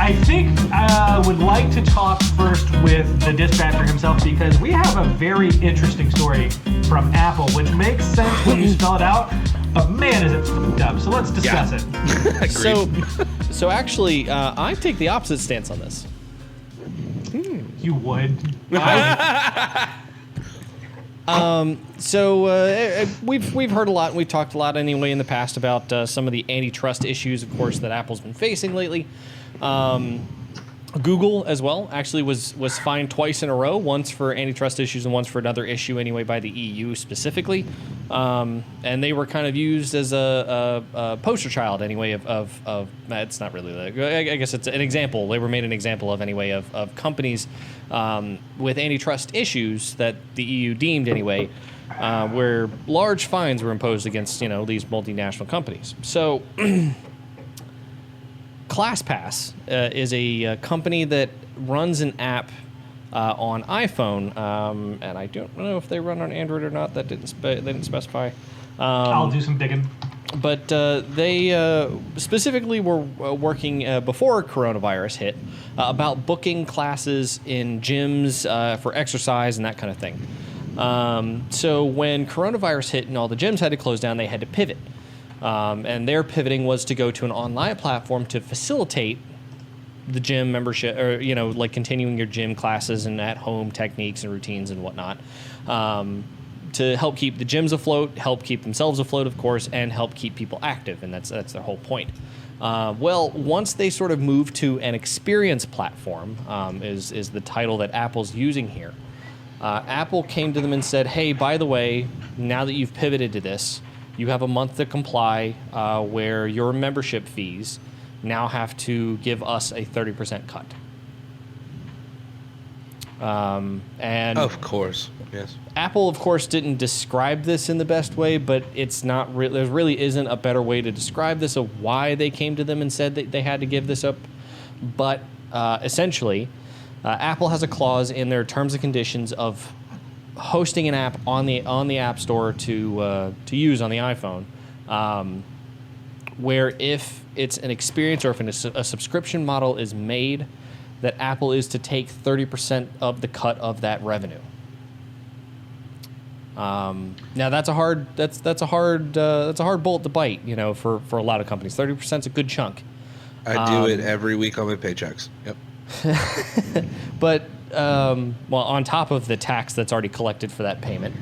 I think I would like to talk first with the dispatcher himself because we have a very interesting story from Apple, which makes sense when you spell it out, but man, is it dumb. So let's discuss it. So actually, I take the opposite stance on this. You would. We've heard a lot, and we've talked a lot anyway in the past about some of the antitrust issues, of course, that Apple's been facing lately. Google as well actually was fined twice in a row, once for antitrust issues and once for another issue anyway by the EU specifically. And they were kind of used as a poster child anyway of it's not really, I guess it's an example. They were made an example of anyway of companies with antitrust issues that the EU deemed anyway, where large fines were imposed against these multinational companies. So ClassPass is a company that runs an app on iPhone, and I don't know if they run on Android or not. That they didn't specify. I'll do some digging. But they specifically were working before coronavirus hit about booking classes in gyms for exercise and that kind of thing. So when coronavirus hit and all the gyms had to close down, they had to pivot. And their pivoting was to go to an online platform to facilitate the gym membership, or like continuing your gym classes and at-home techniques and routines and whatnot, to help keep the gyms afloat, help keep themselves afloat, of course, and help keep people active, and that's their whole point. Well, once they sort of moved to an experience platform, is the title that Apple's using here. Apple came to them and said, "Hey, by the way, now that you've pivoted to this, you have a month to comply where your membership fees now have to give us a 30% cut." And of course, yes. Apple, of course, didn't describe this in the best way, but it's not there really isn't a better way to describe this of why they came to them and said that they had to give this up. But essentially, Apple has a clause in their terms and conditions of hosting an app on the App Store to use on the iPhone, where if it's an experience or if a subscription model is made, that Apple is to take 30% of the cut of that revenue. Now that's a hard bolt to bite, for a lot of companies. 30% is a good chunk. I do it every week on my paychecks. Yep. But on top of the tax that's already collected for that payment,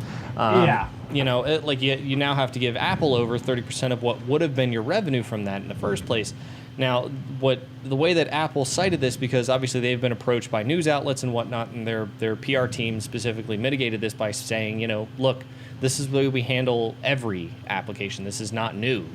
you now have to give Apple over 30% of what would have been your revenue from that in the first place. Now, the way that Apple cited this, because obviously they've been approached by news outlets and whatnot, and their PR team specifically mitigated this by saying, look, this is the way we handle every application. This is not new.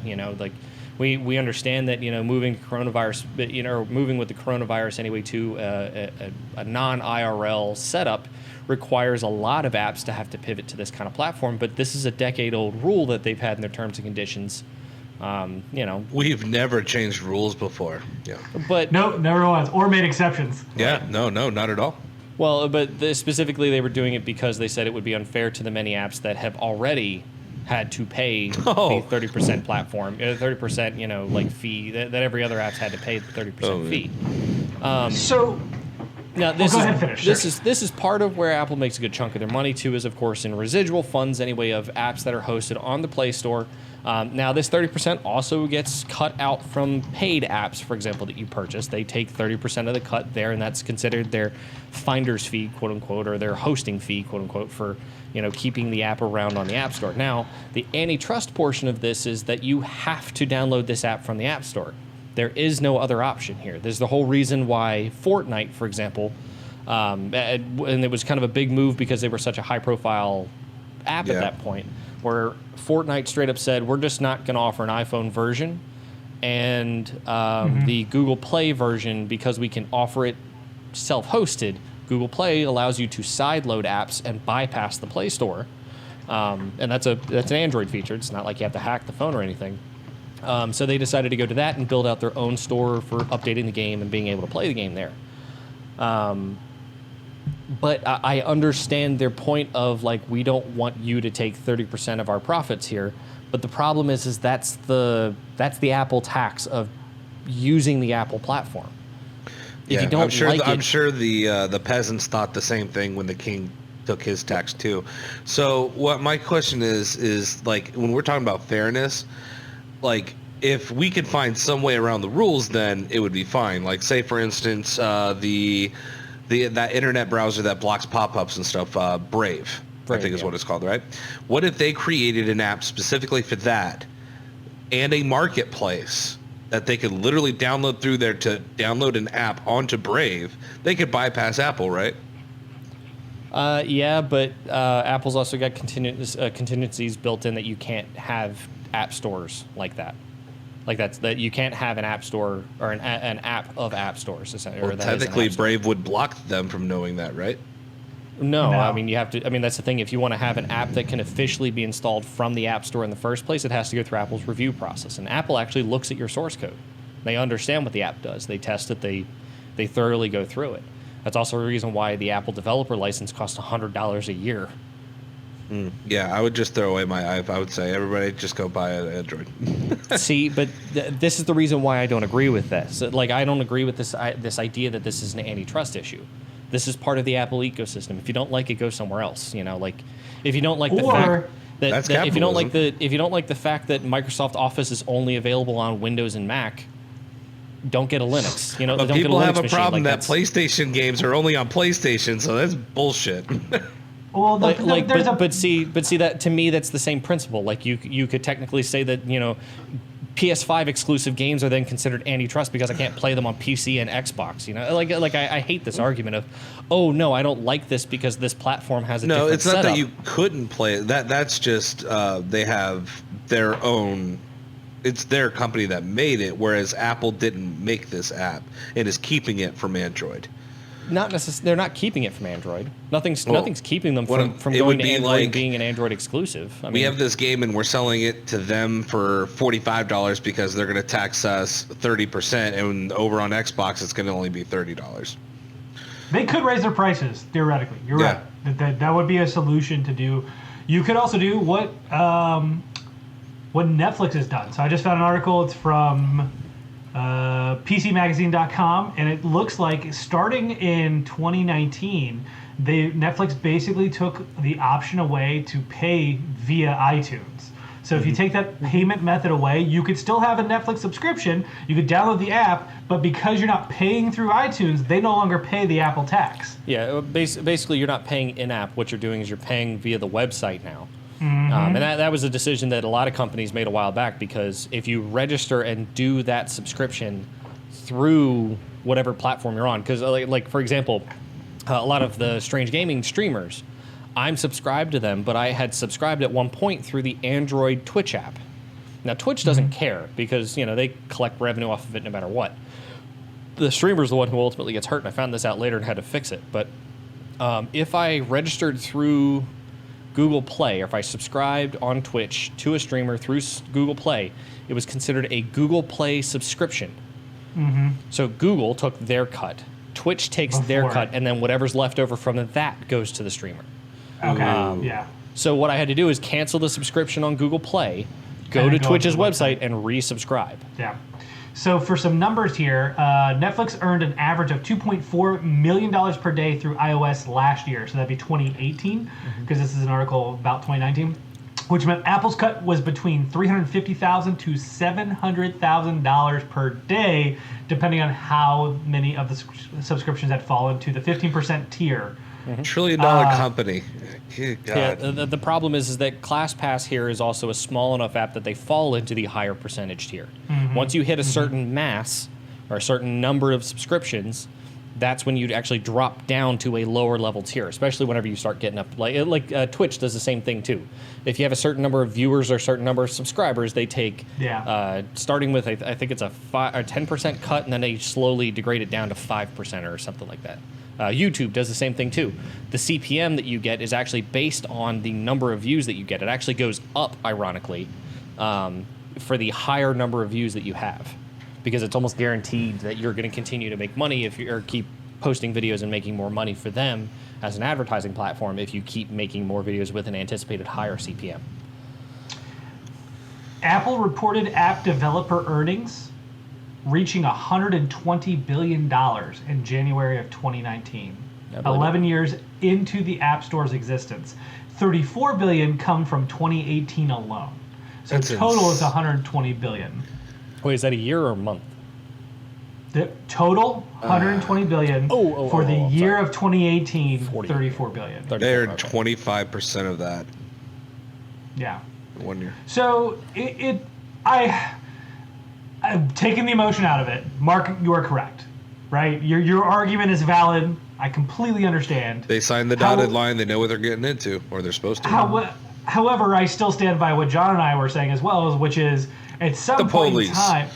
We understand that moving coronavirus, or moving with the coronavirus anyway to a non-IRL setup requires a lot of apps to have to pivot to this kind of platform. But this is a decade-old rule that they've had in their terms and conditions. We've never changed rules before. Yeah. But no, never once, or made exceptions. Yeah. No, not at all. Well, but specifically they were doing it because they said it would be unfair to the many apps that have already had to pay the 30% platform, 30% fee that every other app's had to pay the 30% fee. So now this is part of where Apple makes a good chunk of their money too, is of course in residual funds anyway of apps that are hosted on the Play Store. Now this 30% also gets cut out from paid apps, for example, that you purchase. They take 30% of the cut there, and that's considered their finder's fee, quote unquote, or their hosting fee, quote unquote, for keeping the app around on the App Store. Now, the antitrust portion of this is that you have to download this app from the App Store. There is no other option here. There's the whole reason why Fortnite, for example, and it was kind of a big move because they were such a high-profile app at that point, where Fortnite straight up said, we're just not going to offer an iPhone version, and the Google Play version, because we can offer it self-hosted, Google Play allows you to sideload apps and bypass the Play Store, and that's an Android feature. It's not like you have to hack the phone or anything. So they decided to go to that and build out their own store for updating the game and being able to play the game there. But I understand their point of we don't want you to take 30% of our profits here. But the problem is that's the Apple tax of using the Apple platform. If you don't I'm sure the peasants thought the same thing when the king took his tax too. So what my question is like when we're talking about fairness, like if we could find some way around the rules, then it would be fine. Like say for instance, that internet browser that blocks pop-ups and stuff, Brave, I think is what it's called, right? What if they created an app specifically for that and a marketplace that they could literally download through there to download an app onto Brave? They could bypass Apple, right? Yeah, but Apple's also got contingencies built in that you can't have app stores like that. Like that you can't have an app store or an app of app stores. Well, technically, Brave would block them from knowing that, right? No, I mean you have to. I mean that's the thing. If you want to have an app that can officially be installed from the App Store in the first place, it has to go through Apple's review process. And Apple actually looks at your source code. They understand what the app does. They test it. They thoroughly go through it. That's also the reason why the Apple developer license costs $100 a year. Yeah, I would just throw away my iPhone. I would say everybody just go buy an Android. See, but this is the reason why I don't agree with this. Like I don't agree with this idea that this is an antitrust issue. This is part of the Apple ecosystem. If you don't like it, go somewhere else. You know, like if you don't like the fact that if you don't like the fact that Microsoft Office is only available on Windows and Mac, don't get a Linux. You know, but don't people get a Linux have a machine. problem that PlayStation games are only on PlayStation, so that's bullshit. Well, but see that to me that's the same principle. Like you could technically say that PS5 exclusive games are then considered antitrust because I can't play them on PC and Xbox. You know, like I hate this argument of, oh no, I don't like this because this platform has a different setup. No, it's not that you couldn't play it. That's just they have their own. It's their company that made it, whereas Apple didn't make this app and is keeping it from Android. Not necessarily. They're not keeping it from Android. Nothing's keeping them from going to Android and being an Android exclusive. I mean, we have this game and we're selling it to them for $45 because they're going to tax us 30%, and over on Xbox it's going to only be $30. They could raise their prices theoretically. You're right. That would be a solution to do. You could also do what Netflix has done. So I just found an article. It's from PCMagazine.com, and it looks like starting in 2019, Netflix basically took the option away to pay via iTunes. So if you take that payment method away, you could still have a Netflix subscription. You could download the app, but because you're not paying through iTunes, they no longer pay the Apple tax. Yeah, basically you're not paying in-app. What you're doing is you're paying via the website now. And that was a decision that a lot of companies made a while back, because if you register and do that subscription through whatever platform you're on, because like for example, a lot of the Strange Gaming streamers, I'm subscribed to them, but I had subscribed at one point through the Android Twitch app. Now Twitch doesn't care because they collect revenue off of it no matter what. The streamer's the one who ultimately gets hurt, and I found this out later and had to fix it. But if I registered through Google Play, or if I subscribed on Twitch to a streamer through Google Play, it was considered a Google Play subscription. So Google took their cut, Twitch takes their cut, and then whatever's left over from that goes to the streamer. Okay. Yeah. So what I had to do is cancel the subscription on Google Play, go to Twitch's website, and resubscribe. Yeah. So for some numbers here, Netflix earned an average of $2.4 million per day through iOS last year. So that'd be 2018, because this is an article about 2019, which meant Apple's cut was between $350,000 to $700,000 per day, depending on how many of the subscriptions had fallen to the 15% tier. $1 trillion company. God. Yeah, the problem is that ClassPass here is also a small enough app that they fall into the higher percentage tier. Once you hit a certain mass or a certain number of subscriptions, that's when you'd actually drop down to a lower level tier, especially whenever you start getting up. Like Twitch does the same thing too. If you have a certain number of viewers or a certain number of subscribers, they take, starting with, I think it's a 10% cut, and then they slowly degrade it down to 5% or something like that. YouTube does the same thing too. The CPM that you get is actually based on the number of views that you get. It actually goes up, ironically, for the higher number of views that you have, because it's almost guaranteed that you're going to continue to make money if you keep posting videos and making more money for them as an advertising platform if you keep making more videos with an anticipated higher CPM. Apple reported app developer earnings reaching $120 billion in January of 2019. 11 years into the App Store's existence. $34 billion come from 2018 alone. So total is $120 billion. Wait, is that a year or a month? The total $120 billion for the year of 2018. 34 billion. They're 25% of that. Yeah. 1 year. So I'm taking the emotion out of it. Mark, you are correct, right? Your argument is valid. I completely understand. They signed the dotted line. They know what they're getting into, or they're supposed to. However, I still stand by what John and I were saying as well, which is at some point in time,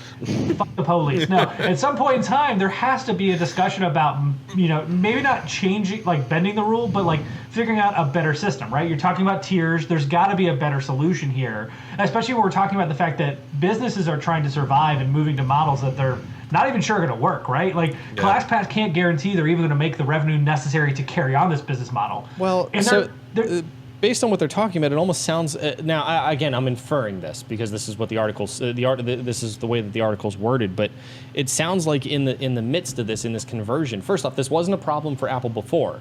fuck the police. No, at some point in time, there has to be a discussion about, maybe not changing, like bending the rule, but like figuring out a better system, right? You're talking about tiers. There's got to be a better solution here, especially when we're talking about the fact that businesses are trying to survive and moving to models that they're not even sure are going to work, right? Like ClassPass can't guarantee they're even going to make the revenue necessary to carry on this business model. Well, and based on what they're talking about, it almost sounds. Now, I'm inferring this because this is what the articles, this is the way that the article's worded. But it sounds like in the midst of this, in this conversion, first off, this wasn't a problem for Apple before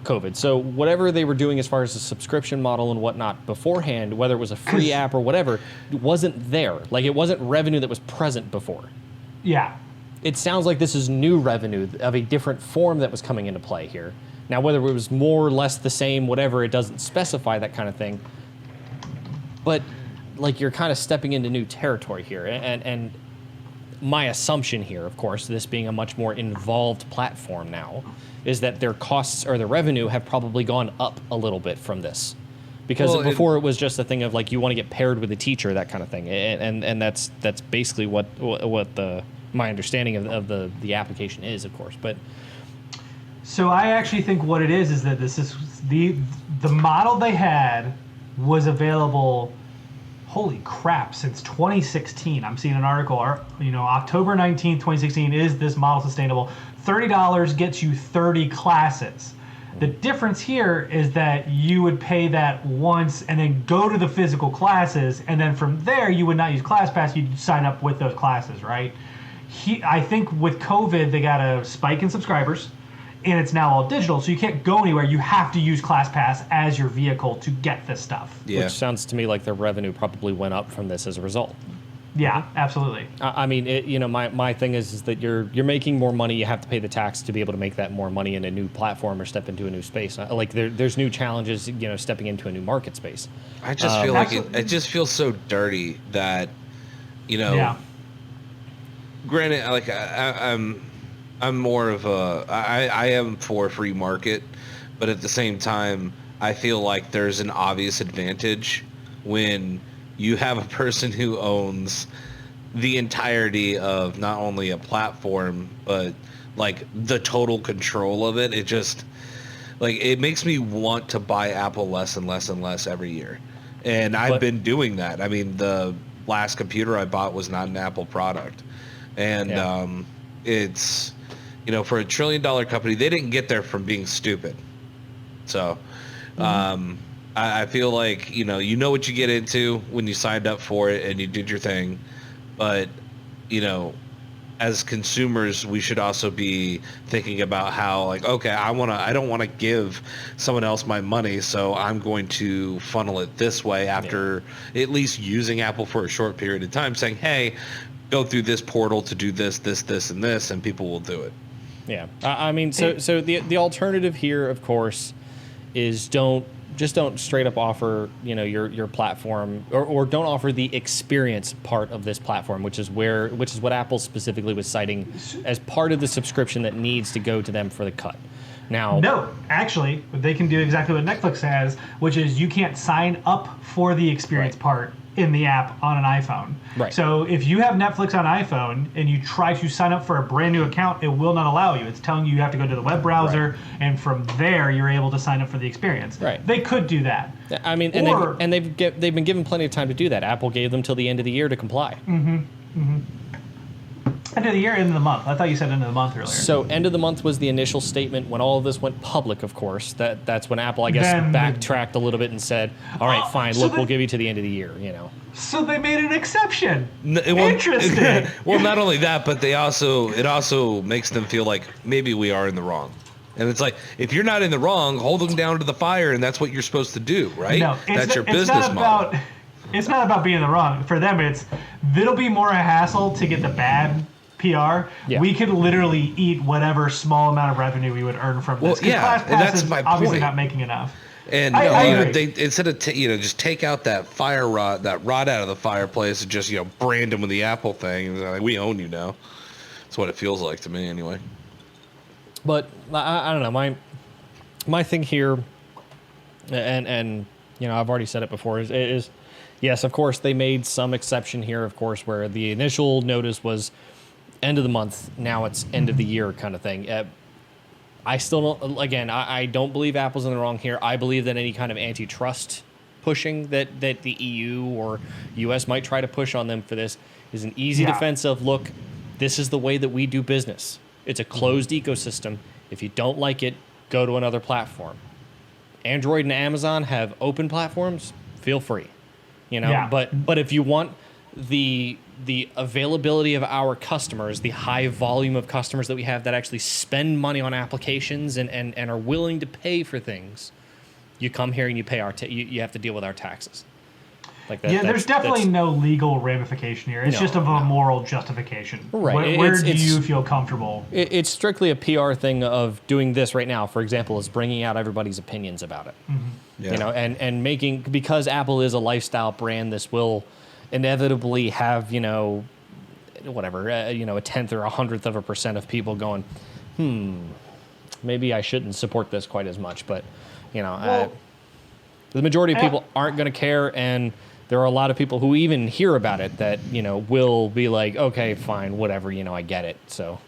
COVID. So whatever they were doing as far as the subscription model and whatnot beforehand, whether it was a free app or whatever, it wasn't there. Like it wasn't revenue that was present before. Yeah. It sounds like this is new revenue of a different form that was coming into play here. Now, whether it was more or less the same, whatever, it doesn't specify that kind of thing. But, like, you're kind of stepping into new territory here. And my assumption here, of course, this being a much more involved platform now, is that their costs or their revenue have probably gone up a little bit from this. Because before it was just a thing of, like, you want to get paired with a teacher, that kind of thing. And that's basically what my understanding of the application is, of course. But... So I actually think what it is that this is the model they had was available, holy crap, since 2016. I'm seeing an article, October 19th, 2016, is this model sustainable? $30 gets you 30 classes. The difference here is that you would pay that once and then go to the physical classes, and then from there you would not use ClassPass, you'd sign up with those classes, right? I think with COVID, they got a spike in subscribers, and it's now all digital, so you can't go anywhere. You have to use ClassPass as your vehicle to get this stuff. Yeah. Which sounds to me like their revenue probably went up from this as a result. Yeah, absolutely. I mean, my thing is that you're making more money. You have to pay the tax to be able to make that more money in a new platform or step into a new space. Like there's new challenges, stepping into a new market space. I just feel like it just feels so dirty that, Yeah. Granted, like I'm more of I am for free market, but at the same time, I feel like there's an obvious advantage when you have a person who owns the entirety of not only a platform, but like the total control of it. It just, like, it makes me want to buy Apple less and less and less every year. And I've been doing that. I mean, the last computer I bought was not an Apple product. And it's, for $1 trillion company, they didn't get there from being stupid. So I feel like, you know what you get into when you signed up for it and you did your thing. But, as consumers, we should also be thinking about how, like, okay, I don't want to give someone else my money, so I'm going to funnel it this way after at least using Apple for a short period of time, saying, hey, go through this portal to do this, and this, and people will do it. Yeah. I mean, so the alternative here, of course, is don't straight up offer, your platform or don't offer the experience part of this platform, which is what Apple specifically was citing as part of the subscription that needs to go to them for the cut. Now, no, actually, they can do exactly what Netflix has, which is you can't sign up for the experience part in the app on an iPhone. Right. So if you have Netflix on iPhone and you try to sign up for a brand new account, it will not allow you. It's telling you have to go to the web browser, and from there you're able to sign up for the experience. Right. They could do that. I mean, they've been given plenty of time to do that. Apple gave them till the end of the year to comply. End of the year, end of the month. I thought you said end of the month earlier. So end of the month was the initial statement when all of this went public, of course. That's when Apple, I guess, backtracked a little bit and said, all right, fine, so we'll give you to the end of the year, you know. So they made an exception. Interesting. Well, not only that, but it also makes them feel like maybe we are in the wrong. And it's like, if you're not in the wrong, hold them down to the fire, and that's what you're supposed to do, right? No, that's your business model. It's not about being in the wrong. For them, it'll be more a hassle to get the bad PR. Yeah. We could literally eat whatever small amount of revenue we would earn from this. Well, yeah, ClassPass that's is my obviously point. not making enough. And they instead of just take out that fire rod, that rod out of the fireplace, and just brand them with the Apple thing. And like, we own you now. That's what it feels like to me, anyway. But I don't know. My thing here, and I've already said it before, is yes, of course they made some exception here, of course, where the initial notice was end of the month. Now it's end of the year kind of thing. I still don't. Again, I don't believe Apple's in the wrong here. I believe that any kind of antitrust pushing that the EU or US might try to push on them for this is an easy defense of, look, this is the way that we do business. It's a closed ecosystem. If you don't like it, go to another platform. Android and Amazon have open platforms. Feel free, But if you want the availability of our customers, the high volume of customers that we have that actually spend money on applications and are willing to pay for things, you come here and you pay you have to deal with our taxes. Like that, there's definitely no legal ramification here. It's just a moral justification. Right. Where do you feel comfortable? It's strictly a PR thing of doing this right now. For example, is bringing out everybody's opinions about it. Mm-hmm. Yeah. And making, because Apple is a lifestyle brand, this will inevitably have, whatever, a tenth or 100% of people going, maybe I shouldn't support this quite as much. But, the majority of people aren't going to care, and there are a lot of people who even hear about it that, will be like, okay, fine, whatever, I get it. So,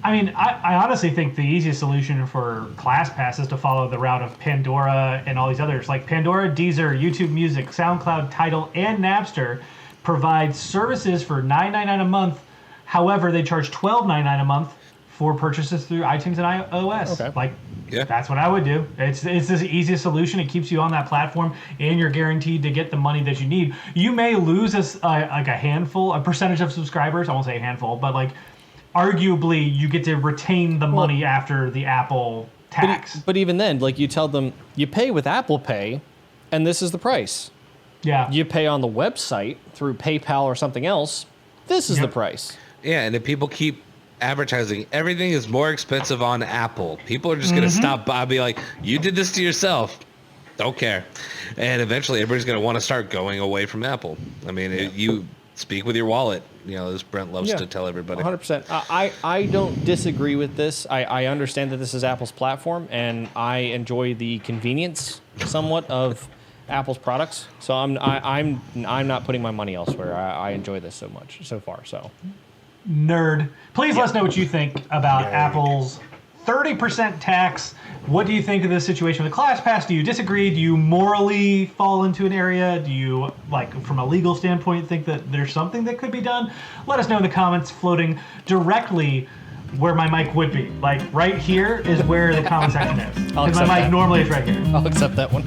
I mean, I honestly think the easiest solution for ClassPass is to follow the route of Pandora and all these others. Like Pandora, Deezer, YouTube Music, SoundCloud, Tidal, and Napster provide services for $9.99 a month. However, they charge $12.99 a month for purchases through iTunes and iOS. Okay. That's what I would do. It's the easiest solution. It keeps you on that platform, and you're guaranteed to get the money that you need. You may lose a percentage of subscribers. I won't say a handful, but arguably you get to retain the money after the Apple tax. But even then, you tell them you pay with Apple Pay, and this is the price. Yeah. You pay on the website through PayPal or something else. This is the price. Yeah, and if people keep advertising everything is more expensive on Apple, people are just going to stop by and be like, you did this to yourself. Don't care. And eventually everybody's going to want to start going away from Apple. I mean, you speak with your wallet. As Brent loves to tell everybody. 100%. I don't disagree with this. I understand that this is Apple's platform, and I enjoy the convenience somewhat of Apple's products. So I'm not putting my money elsewhere. I enjoy this so much so far. So. Nerd. Please let us know what you think about Apple's 30% tax. What do you think of this situation with ClassPass? Do you disagree? Do you morally fall into an area? Do you, from a legal standpoint, think that there's something that could be done? Let us know in the comments, floating directly where my mic would be. Right here is where the comment section is. Because my mic normally is right here. I'll accept that one.